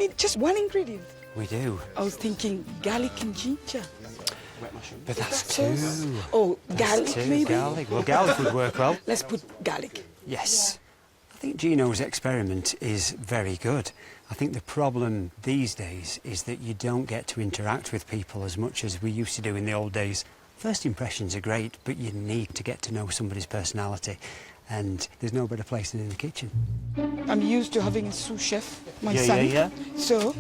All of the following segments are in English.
need just one ingredient. We do. I was thinking garlic and ginger. But that's two. Oh, garlic maybe? Garlic. Well, garlic would work well. Let's put garlic. Yes. I think Gino's experiment is very good. I think the problem these days is that you don't get to interact with people as much as we used to do in the old days. First impressions are great, but you need to get to know somebody's personality. And there's no better place than in the kitchen. I'm used to having a sous chef, my son. Yeah. So,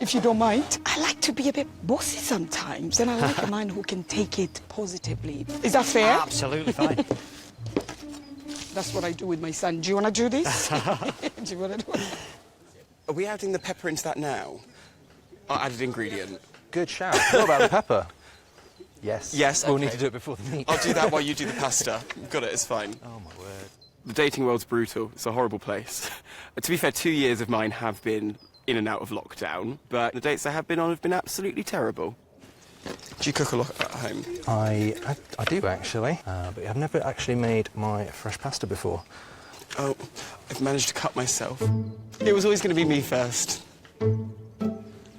if you don't mind, I like to be a bit bossy sometimes, and I like a man who can take it positively. Is that fair? Absolutely fine. That's what I do with my son. Do you want to do this? Do you want to do it? Are we adding the pepper into that now? Our added ingredient. Good shout. What about the pepper? Yes. Yes, We'll okay. need to do it before the meat. I'll do that while you do the pasta. Got it, it's fine. Oh, my word. The dating world's brutal. It's a horrible place. To be fair, 2 years of mine have been in and out of lockdown, but the dates I have been on have been absolutely terrible. Do you cook a lot at home? I do, actually, but I've never actually made my fresh pasta before. Oh, I've managed to cut myself. It was always going to be me first.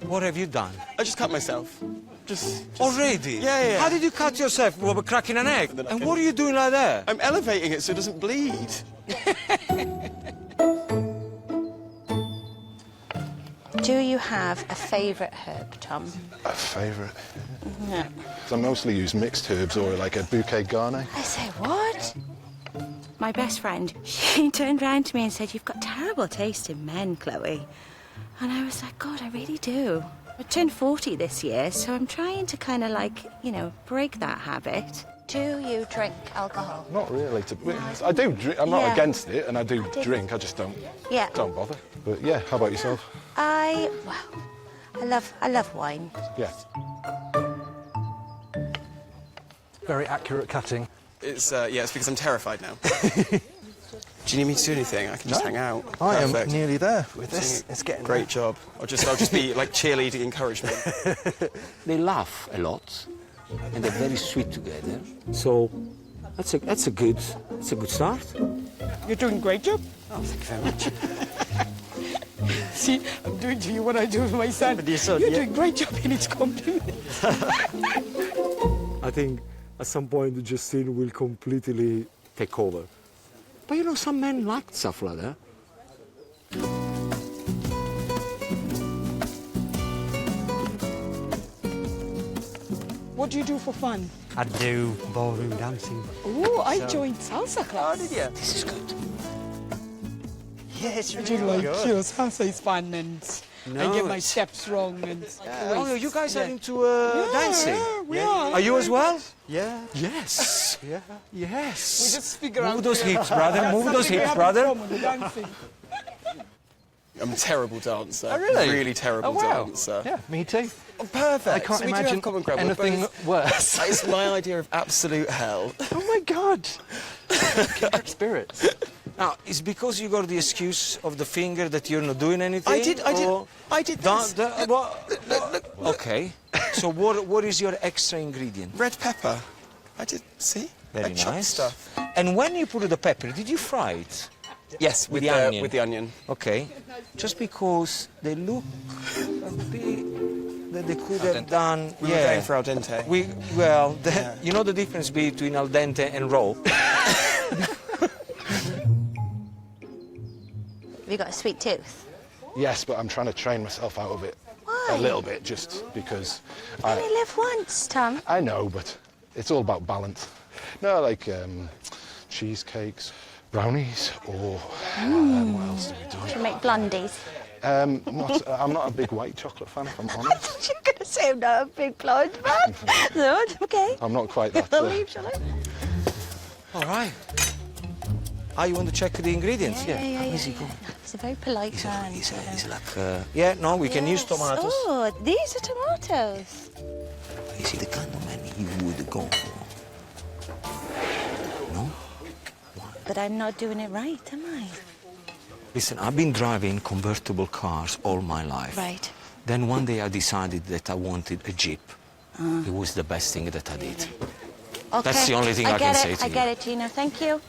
What have you done? I just cut myself. Just... Already? Yeah. How did you cut yourself? Well, cracking an egg? And what are you doing like that? I'm elevating it so it doesn't bleed. Do you have a favourite herb, Tom? A favourite? Yeah. 'Cause I mostly use mixed herbs or like a bouquet garni. I say, what? My best friend, she turned round to me and said, "You've got terrible taste in men, Chloe." And I was like, God, I really do. I turned 40 this year, so I'm trying to kind of like, you know, break that habit. Do you drink alcohol? Not really. I do drink. I'm not Yeah. against it, and I do drink. I just don't bother. But yeah, how about yourself? I love wine. Yeah. Very accurate cutting. It's because I'm terrified now. Do you need me to do anything? I can just hang out. I am Perfect. nearly there with this. It's getting Great job. I'll just be like cheerleading encouragement. They laugh a lot, and they're very sweet together. So that's a good start. You're doing a great job. Oh, thank you very much. See, I'm doing to you what I do with my son. With your son, You're yeah. doing a great job, and it's compliment. I think at some point Justine will completely take over. But you know, some men like stuff like that. What do you do for fun? I do ballroom dancing. Oh, I joined salsa class. did you? This is good. Yeah, it's I do like, you know, salsa is fun, and I get my it's- steps wrong, and Oh, you guys are Yeah. into dancing? Yeah, we are. Are you as well? Yeah. Yes. Yeah. Yes. We just figure out. Move those hips, brother. Move those something we hips, have in brother. common, the dancing. I'm a terrible dancer. Oh, really? Really terrible Oh, wow. dancer. Yeah, me too. Oh, perfect. I can't So we do imagine have common ground. We're anything both- worse. It's my idea of absolute hell. Oh my God! Kindred spirits. Now, it's because you got the excuse of the finger that you're not doing anything? I did this. Okay. So what is your extra ingredient? Red pepper. I did, see? Very I chopped nice. stuff. And when you put the pepper, did you fry it? Yes, With the onion. With the onion. Okay. Just because they look a bit that they could have done. We were going for al dente. You know the difference between al dente and raw? Have you got a sweet tooth? Yes, but I'm trying to train myself out of it Why? a little bit, just because You only live once, Tom. I know, but it's all about balance. No, like cheesecakes, brownies, or what else do we do? To make blondies. I'm not a big white chocolate fan, if I'm honest. You're going to say I'm not a big blonde man. No, okay. I'm not quite that. I'll leave, shall I? All right. You want to check the ingredients? Yeah. How is he going? He's a very polite man. He's like, yeah, no, we can use Yes. tomatoes. Oh, these are tomatoes. Is he the kind of man you would go for? No? But I'm not doing it right, am I? Listen, I've been driving convertible cars all my life. Right. Then one day I decided that I wanted a Jeep. It was the best thing that I did. Okay. That's the only thing I can say to I you. get it, Gino. Thank you.